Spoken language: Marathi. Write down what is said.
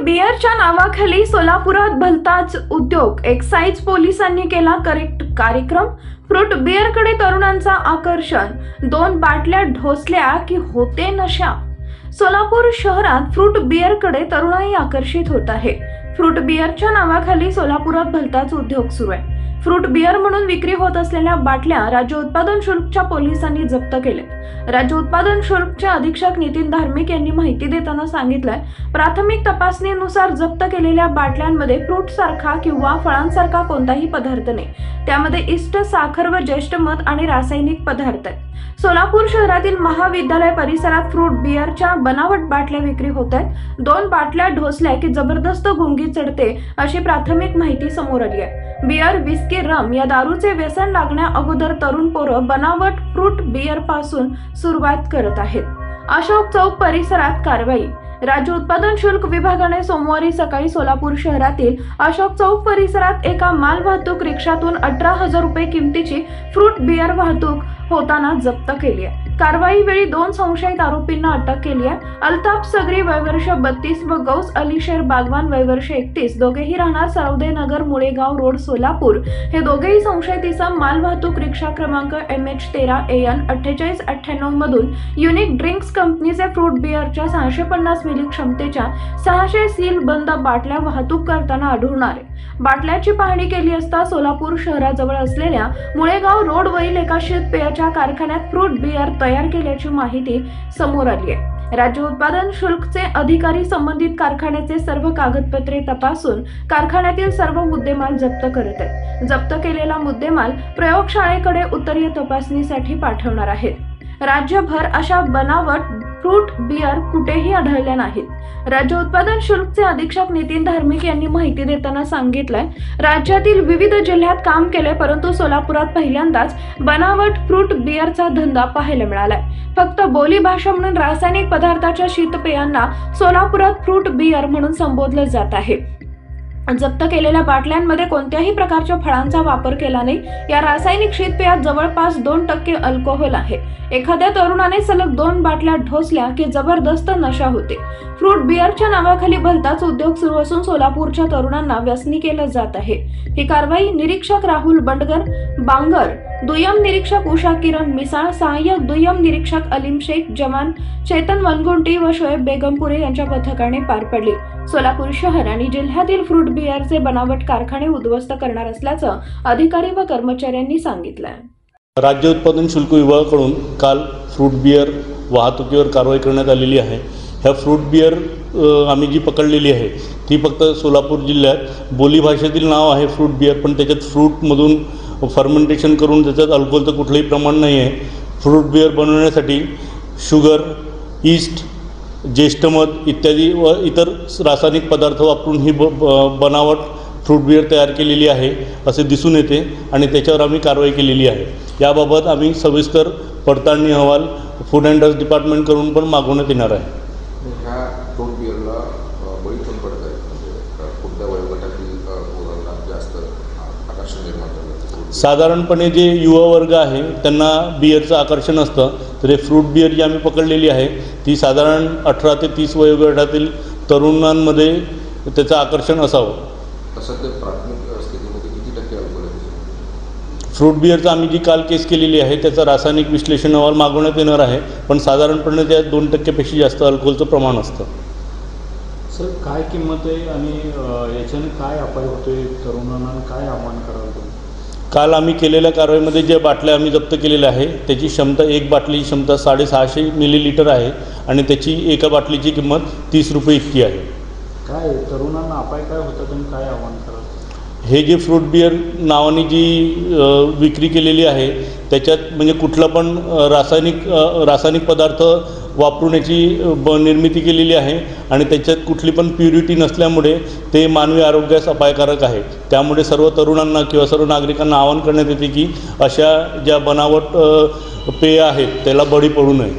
बिअरच्या नावाखाली सोलापुरात भलताच उद्योग। एक्साइज पोलिसांनी केला करेक्ट कार्यक्रम। फ्रूट बिअरकडे तरुणांचा आकर्षण। 2 बाटल्या ढोसल्या की होते नशा। सोलापूर शहरात फ्रूट बिअरकडे तरुणाई आकर्षित होत आहे। फ्रूट बिअरच्या नावाखाली सोलापुरात भलताच उद्योग सुरू आहे। फ्रूट बिअर म्हणून विक्री होत असलेल्या बाटल्या राज्य उत्पादन शुल्कच्या पोलिसांनी जप्त केल्या। राज्य उत्पादन शुल्कचे अधीक्षक नितीन धार्मिक यांनी माहिती देताना सांगितलंय, प्राथमिक तपासणीनुसार जप्त केलेल्या बाटल्यांमध्ये फ्रूट सारखा किंवा फळांसारखा कोणताही पदार्थ नाही। त्यामध्ये इष्ट, साखर व ज्येष्ठ मध आणि रासायनिक पदार्थ आहेत। सोलापूर शहरातील महाविद्यालय परिसरात फ्रूट बिअरच्या बनावट बाटल्या विक्री होत आहेत। 2 बाटल्या ढोसल्या की जबरदस्त गुंगी चढते अशी प्राथमिक माहिती समोर आली आहे। बिअर, विस्की, रम या दारूचे व्यसन लागण्या अगोदर तरुण पोरं बनावट फ्रूट बिअर पासून सुरुवात करत आहेत। अशोक चौक परिसरात कारवाई। राज्य उत्पादन शुल्क विभागाने सोमवारी सकाळी सोलापूर शहरातील अशोक चौक परिसरात एका माल वाहतूक रिक्षातून 18,000 रुपये किमतीची फ्रूट बिअर वाहतूक होताना जप्त केली आहे। कारवाई वेळी 2 संशयित आरोपींना अटक केली आहे। अल्ताफ सगरी वय वर्ष 32 व गौस अली शेर बागवान वय वर्ष 31 दोघेही राहणार सरवदे नगर मुळेगाव रोड सोलापूर। हे दोघेही संशयित इसम माल वाहतूक रिक्षा क्रमांक MH13AN 4898 मधून युनिक ड्रिंक्स कंपनीचे फ्रूट बिअरच्या 650 मिली क्षमतेच्या 600 सील बंद बाटल्या वाहतूक करताना आढळून आले। बाटल्याची पाहणी केली असता सोलापूर शहराजवळ असलेल्या मुळेगाव रोडवरील एका शीतपेयाच्या कारखान्यात फ्रूट बिअर तयार केल्याची माहिती समोर आली आहे। राज्य उत्पादन शुल्कचे अधिकारी संबंधित कारखान्याचे सर्व कागदपत्रे तपासून कारखान्यातील सर्व मुद्देमाल जप्त करत आहेत। जप्त केलेला मुद्देमाल प्रयोगशाळेकडे उत्तरीय तपासणीसाठी पाठवणार आहेत। राज्यभर अशा बनावट फ्रूट बिअर कुठेही आढळल्या नाहीत। राज्य उत्पादन शुल्कचे अधीक्षक नितीन धार्मिक यांनी माहिती देताना सांगितलंय, राज्यातील विविध जिल्ह्यात काम केले, परंतु सोलापुरात पहिल्यांदाच बनावट फ्रूट बिअरचा धंदा पाहायला मिळालाय। फक्त बोली भाषा म्हणून रासायनिक पदार्थाच्या शीतपेयांना सोलापुरात फ्रूट बिअर म्हणून संबोधले जात आहे। जप्त केलेल्या बाटल्यांमध्ये कोणत्याही प्रकारच्या फळांचा वापर केला नाही। या रासायनिक शीतपेयात जवळपास 2% अल्कोहोल आहे। एखाद्या तरुणाने सलग 2 बाटल्या ढोसल्या की जबरदस्त नशा होते। फ्रूट बिअरच्या नावाखाली भलताच उद्योग सुरू असून सोलापूरच्या तरुणांना व्यसनी केलं जात आहे। ही कारवाई निरीक्षक राहुल बंडगर बांगर, दुय्यम निरीक्षक उषा किरण मिसाळ, सहाय्यक दुय्यम निरीक्षक अलीम शेख, जवान चेतन वनगुंटी व शोएब बेगमपुरे यांच्या पथकाने पार पडली। सोलापूर शहर आणि जिल्ह्यातील फ्रूट बिअरचे बनावट कारखाने उद्ध्वस्त करणार असल्याचं अधिकारी व कर्मचाऱ्यांनी सांगितलंय। राज्य उत्पादन शुल्क विभागाकडून काल फ्रूट बिअर वाहतुकीवर कारवाई करण्यात आलेली आहे। ह्या फ्रूट बिअर आम्ही जी पकडलेली आहे ती फक्त सोलापूर जिल्ह्यात बोलीभाषेतील नाव आहे फ्रूट बिअर, पण त्याच्यात फ्रूटमधून फर्मेंटेशन करून त्याच्यात अल्कोहोलचं कुठलंही प्रमाण नाही आहे। फ्रूट बिअर बनवण्यासाठी शुगर, ईस्ट, ज्येष्ठ मध इत्यादी व इतर रासायनिक पदार्थ वापरून ही बनावट फ्रूट बिअर तयार केलेली आहे असे दिसून येते आणि त्याच्यावर आम्ही कारवाई केलेली आहे। याबाबत आम्ही सविस्तर पडताळणी अहवाल फूड अँड ड्रग्स डिपार्टमेंटकडून पण मागवण्यात येणार आहे। ह्या फ्रूट बिअरला बळी पण पडत आहे, म्हणजे कोणत्या वयोगटातील पोरांना जास्त आकर्षण निर्माण करतात? साधारणपणे जे युवा वर्ग आहे त्यांना बिअरचं आकर्षण असतं, तर हे फ्रूट बिअर जी आम्ही पकडलेली आहे ती साधारण 18 ते 30 वयोगटातील तरुणांमध्ये त्याचं आकर्षण असावं। तसं ते प्राथमिक स्थितीमध्ये किती टक्के अल्कोहोल आहे? फ्रूट बिअरचं आम्ही जी काल केस केलेली आहे त्याचं रासायनिक विश्लेषण अहवाल मागवण्यात येणार आहे, पण साधारणपणे त्यात 2% पेक्षा जास्त अल्कोहोलचं प्रमाण असतं। सर, काय किंमत आहे आणि याच्याने काय अपाय होतोय तरुणांना, काय आव्हान कराल तुम्ही? काल आम्ही केलेल्या कारवाईमध्ये ज्या बाटल्या आम्ही जप्त केलेल्या आहे त्याची क्षमता, एक बाटलीची क्षमता 650 मिलीलिटर आहे आणि त्याची एका बाटलीची किंमत 30 रुपये इतकी आहे। काय तरुणांना अपाय काय होतात आणि काय आव्हान कराल? हे जे फ्रूट बिअर नावाने जी विक्री केलेली आहे त्याच्यात म्हणजे कुठला पण रासायनिक पदार्थ वापरून याची निर्मिती केलेली आहे आणि त्याच्यात कुठली पण प्युरिटी नसल्यामुळे ते मानवी आरोग्यास अपायकारक आहे। त्यामुळे सर्व तरुणांना किंवा सर्व नागरिकांना आवाहन करण्यात येते की अशा ज्या बनावट पेय आहेत त्याला बळी पडू नये।